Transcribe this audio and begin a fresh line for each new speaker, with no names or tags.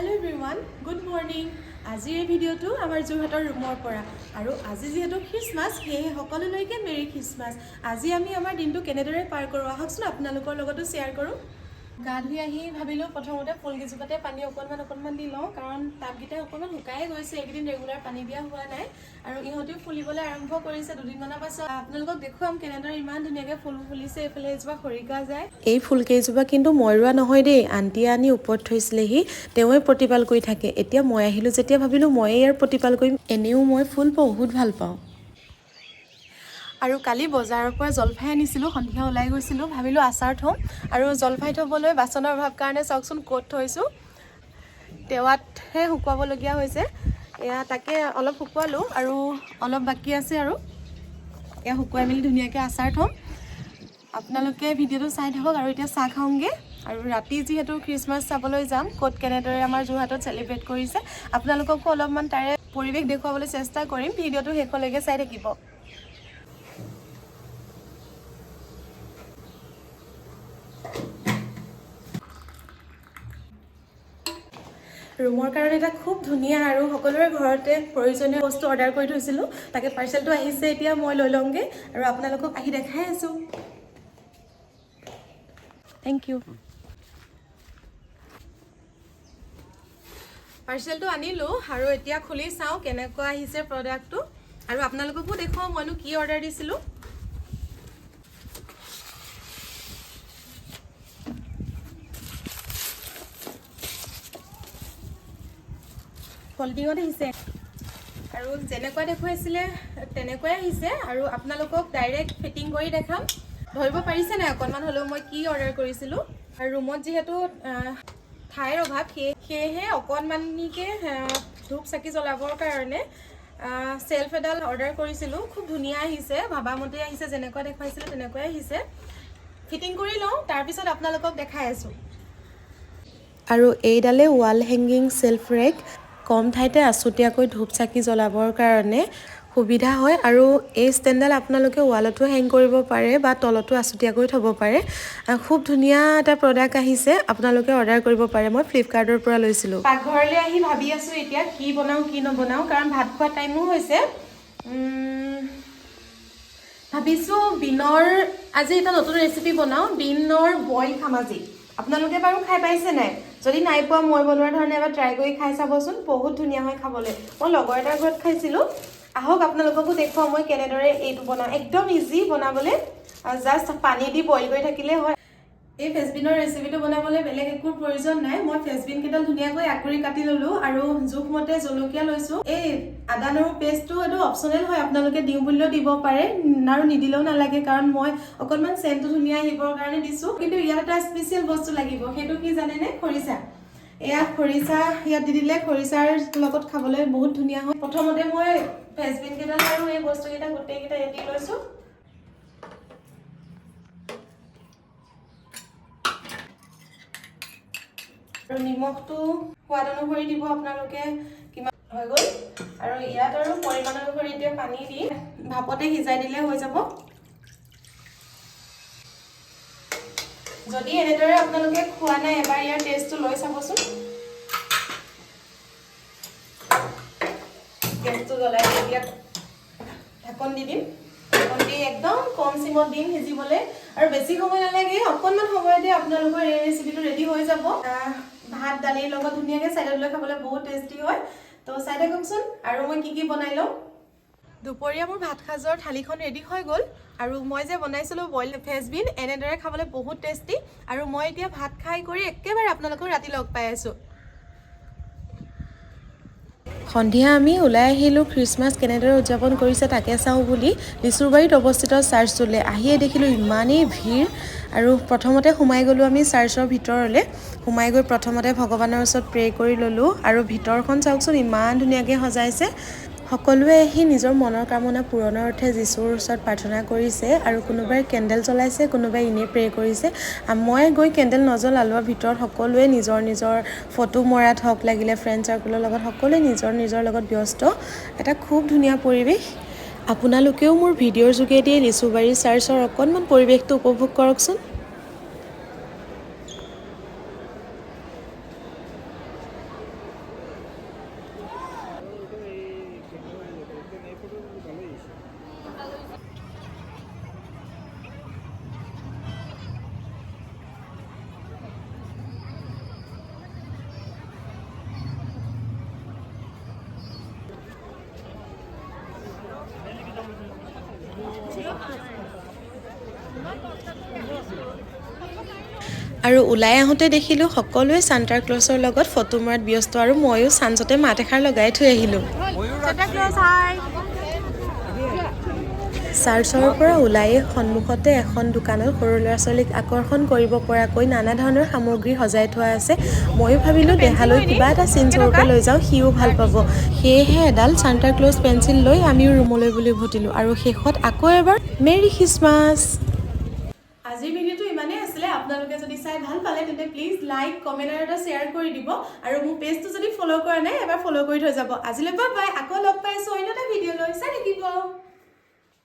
Hello everyone, good morning. আজি এই ভিডিওটো আমাৰ যোৰহাটৰ ৰুমৰ পৰা আৰু আজি যেহেতু খ্ৰীষ্টমাছ সেয়ে সকলোলৈকে মেৰি খ্ৰীষ্টমাছ। আজি আমি আমাৰ দিনটো কেনেদৰে পাৰ কৰোঁ আহকচোন আপোনালোকৰ লগতো শ্বেয়াৰ কৰোঁ। গা ধুই আহি ভাবিলোঁ প্ৰথমতে ফুলকেইজোপাতে পানী অকণমান দি লওঁ কাৰণ টাবকেইটা অকণমান শুকাই গৈছে, এইকেইদিন ৰেগুলাৰ পানী দিয়া হোৱা নাই আৰু ইহঁতেও ফুলিবলৈ আৰম্ভ কৰিছে দুদিনমানৰ পাছত। আপোনালোকক দেখুৱাম কেনেদৰে ইমান ধুনীয়াকৈ ফুল ফুলিছে। এইফালে এজোপা খৰিকা যায়। এই ফুলকেইজোপা কিন্তু মই ৰোৱা নহয় দেই, আণ্টিয়ে আনি ওপৰত থৈছিলেহি, তেওঁৱে প্ৰতিপাল কৰি থাকে। এতিয়া মই আহিলোঁ যেতিয়া ভাবিলোঁ ময়ে ইয়াৰ প্ৰতিপাল কৰিম। এনেও মই ফুল বহুত ভাল পাওঁ। আৰু কালি বজাৰৰ পৰা জলফাই আনিছিলোঁ, সন্ধিয়া ওলাই গৈছিলোঁ, ভাবিলোঁ আচাৰ থ'ম আৰু জলফাই থ'বলৈ বাচনৰ অভাৱ কাৰণে চাওকচোন ক'ত থৈছোঁ, টেৱাতহে শুকুৱাবলগীয়া হৈছে। এয়া তাকে অলপ শুকুৱালোঁ আৰু অলপ বাকী আছে আৰু এয়া শুকুৱাই মেলি ধুনীয়াকৈ আচাৰ থ'ম। আপোনালোকে ভিডিঅ'টো চাই থাকক আৰু এতিয়া চাহ খাওঁগৈ আৰু ৰাতি যিহেতু খ্ৰীষ্টমাছ চাবলৈ যাম, ক'ত কেনেদৰে আমাৰ যোৰহাটত চেলিব্ৰেট কৰিছে আপোনালোককো অলপমান তাৰে পৰিৱেশ দেখুৱাবলৈ চেষ্টা কৰিম। ভিডিঅ'টো শেষলৈকে চাই থাকিব। ৰুমৰ কাৰণে এটা খুব ধুনীয়া আৰু সকলোৰে ঘৰতে প্ৰয়োজনীয় বস্তু অৰ্ডাৰ কৰি থৈছিলোঁ, তাকে পাৰ্চেলটো আহিছে। এতিয়া মই লৈ লওঁগৈ আৰু আপোনালোকক আহি দেখাই আছোঁ। Thank you. পাৰ্চেলটো আনিলোঁ আৰু এতিয়া খুলি চাওঁ কেনেকুৱা আহিছে প্ৰডাক্টটো আৰু আপোনালোককো দেখুৱাওঁ মইনো কি অৰ্ডাৰ দিছিলোঁ। ফল্ডিঙত আহিছে আৰু যেনেকুৱা দেখুৱাইছিলে তেনেকুৱাই আহিছে আৰু আপোনালোকক ডাইৰেক্ট ফিটিং কৰি দেখাম। ধৰিব পাৰিছে নাই অকণমান হ'লেও মই কি অৰ্ডাৰ কৰিছিলোঁ। আৰু ৰুমত যিহেতু ঠাইৰ অভাৱ সেয়েহে অকণমানিকৈ ধূপ চাকি জ্বলাবৰ কাৰণে চেল্ফ এডাল অৰ্ডাৰ কৰিছিলোঁ। খুব ধুনীয়া আহিছে, ভাবামতে আহিছে, যেনেকুৱা দেখুৱাইছিলে তেনেকুৱাই আহিছে। ফিটিং কৰি লওঁ, তাৰপিছত আপোনালোকক দেখাই আছোঁ। আৰু এইডালে ৱাল হেংগিং চেল্ফ ৰেক, কম ঠাইতে আছুতীয়াকৈ ধূপ চাকি জ্বলাবৰ কাৰণে সুবিধা হয় আৰু এই ষ্টেণ্ডডাল আপোনালোকে ৱালতো হেং কৰিব পাৰে বা তলতো আছুতীয়াকৈ থ'ব পাৰে। খুব ধুনীয়া এটা প্ৰডাক্ট আহিছে, আপোনালোকে অৰ্ডাৰ কৰিব পাৰে। মই ফ্লিপকাৰ্টৰ পৰা লৈছিলোঁ। পাকঘৰলৈ আহি ভাবি আছোঁ এতিয়া কি বনাওঁ কি নবনাওঁ, কাৰণ ভাত খোৱা টাইমো হৈছে। ভাবিছোঁ বিনৰ আজি এটা নতুন ৰেচিপি বনাওঁ, বিনৰ বইল খাম আজি। আপোনালোকে বাৰু খাই পাইছে নাই? যদি নাই পোৱা মই বনোৱাৰ ধৰণে এবাৰ ট্ৰাই কৰি খাই চাবচোন, বহুত ধুনীয়া হয় খাবলৈ। মই লগৰ এটাৰ ঘৰত খাইছিলোঁ। আহক আপোনালোককো দেখুৱাওঁ মই কেনেদৰে এইটো বনাওঁ। একদম ইজি বনাবলৈ, জাষ্ট পানী দি বইল কৰি থাকিলে হয়। এই ফ্ৰেঞ্চবিনৰ ৰেচিপিটো বনাবলৈ বেলেগ একো প্ৰয়োজন নাই। মই ফ্ৰেঞ্চবিন কেইডাল ধুনীয়াকৈ আকুৰি কাটি ল'লোঁ আৰু জোখমতে জলকীয়া লৈছোঁ। এই আদা নহৰু পেষ্টটো এইটো অপচনেল হয়, আপোনালোকে দিওঁ বুলিলেও দিব পাৰে আৰু নিদিলেও নালাগে, কাৰণ মই অকণমান চেণ্টটো ধুনীয়া আহিবৰ কাৰণে দিছোঁ। কিন্তু ইয়াত এটা স্পেচিয়েল বস্তু লাগিব, সেইটো কি জানেনে? খৰিচা। এয়া খৰিচা ইয়াত দি দিলে খৰিচাৰ লগত খাবলৈ বহুত ধুনীয়া হয়। প্ৰথমতে মই ফ্ৰেঞ্চবিন কেইডাল আৰু এই বস্তুকেইটা গোটেইকেইটা ইয়াত দি লৈছোঁ। আৰু নিমখটো সোৱাদ অনুসৰি দিব আপোনালোকে, কিমান হৈ গ'ল। আৰু ইয়াত আৰু পৰিমাণ অনুসৰি এতিয়া পানী দি ভাপতে সিজাই দিলে হৈ যাব। যদি এনেদৰে আপোনালোকে খোৱা নাই, এবাৰ ইয়াৰ টেষ্টটো লৈ চাবচোন। গেছটো জ্বলাই এতিয়া ঢাকন দি দিম। ঢাকন দি একদম কম চিমত দিম সিজিবলৈ আৰু বেছি সময় নালাগে, অকণমান সময়তে আপোনালোকৰ এই ৰেচিপিটো ৰেডি হৈ যাব। ভাত দালিৰ লগত ধুনীয়াকৈ চাইডত লৈ খাবলৈ বহুত টেষ্টি হয়। তো চাই থাককচোন আৰু মই কি বনাই লওঁ। দুপৰীয়া মোৰ ভাত সাজৰ থালিখন ৰেডি হৈ গ'ল আৰু মই যে বনাইছিলোঁ বইল ফ্ৰেঞ্চবিন, এনেদৰে খাবলৈ বহুত টেষ্টি। আৰু মই এতিয়া ভাত খাই কৰি একেবাৰে আপোনালোকক ৰাতি লগ পাই আছোঁ। সন্ধিয়া আমি ওলাই আহিলোঁ খ্ৰীষ্টমাছ কেনেদৰে উদযাপন কৰিছে তাকে চাওঁ বুলি লিচুৰবাৰীত অৱস্থিত চাৰ্চটোলৈ। আহিয়ে দেখিলোঁ ইমানেই ভিৰ আৰু প্ৰথমতে সোমাই গ'লোঁ আমি চাৰ্চৰ ভিতৰলৈ। সোমাই গৈ প্ৰথমতে ভগৱানৰ ওচৰত প্ৰে কৰি ল'লোঁ আৰু ভিতৰখন চাওকচোন ইমান ধুনীয়াকৈ সজাইছে। সকলোৱে আহি নিজৰ মনৰ কামনা পূৰণৰ অৰ্থে যীশুৰ ওচৰত প্ৰাৰ্থনা কৰিছে আৰু কোনোবাই কেণ্ডেল জ্বলাইছে, কোনোবাই এনেই প্ৰে কৰিছে। মই গৈ কেণ্ডেল নজ্বলালোঁ, ভিতৰত সকলোৱে নিজৰ নিজৰ ফটো মৰাত হওক, লাগিলে ফ্ৰেণ্ড চাৰ্কলৰ লগত সকলোৱে নিজৰ লগত ব্যস্ত। এটা খুব ধুনীয়া পৰিৱেশ। আপোনালোকেও মোৰ ভিডিঅ'ৰ যোগেদি লিচুবাৰী চাৰ্চৰ অকণমান পৰিৱেশটো উপভোগ কৰকচোন। আৰু ওলাই আহোঁতে দেখিলোঁ সকলোৱে সান্তা ক্লজৰ লগত ফটো মৰাত ব্যস্ত আৰু ময়ো চাঞ্চতে মাত এষাৰ লগাই থৈ আহিলোঁ। চাৰ্চৰ পৰা ওলায়ে সন্মুখতে এখন দোকানত সৰু ল'ৰা ছোৱালীক আকৰ্ষণ কৰিব পৰাকৈ নানা ধৰণৰ সামগ্ৰী সজাই থোৱা আছে। ময়ো ভাবিলোঁ দেহালৈ কিবা এটা চিনস্বৰূপে লৈ যাওঁ, সিও ভাল পাব। সেয়েহে এডাল সান্তা ক্লজ পেঞ্চিল লৈ আমিও ৰুমলৈ বুলি উভতিলোঁ আৰু শেষত আকৌ এবাৰ মেৰী খ্ৰীষ্টমাছ। আজিৰ ভিডিঅ'টো ইমানেই আছিলে। আপোনালোকে যদি চাই ভাল পালে তেন্তে প্লিজ লাইক, কমেণ্ট আৰু এটা শ্বেয়াৰ কৰি দিব আৰু মোৰ পেজটো যদি ফ'ল' কৰা নাই এবাৰ ফ'ল' কৰি থৈ যাব। আজিলৈ বাই বাই, আকৌ লগ পাইছোঁ।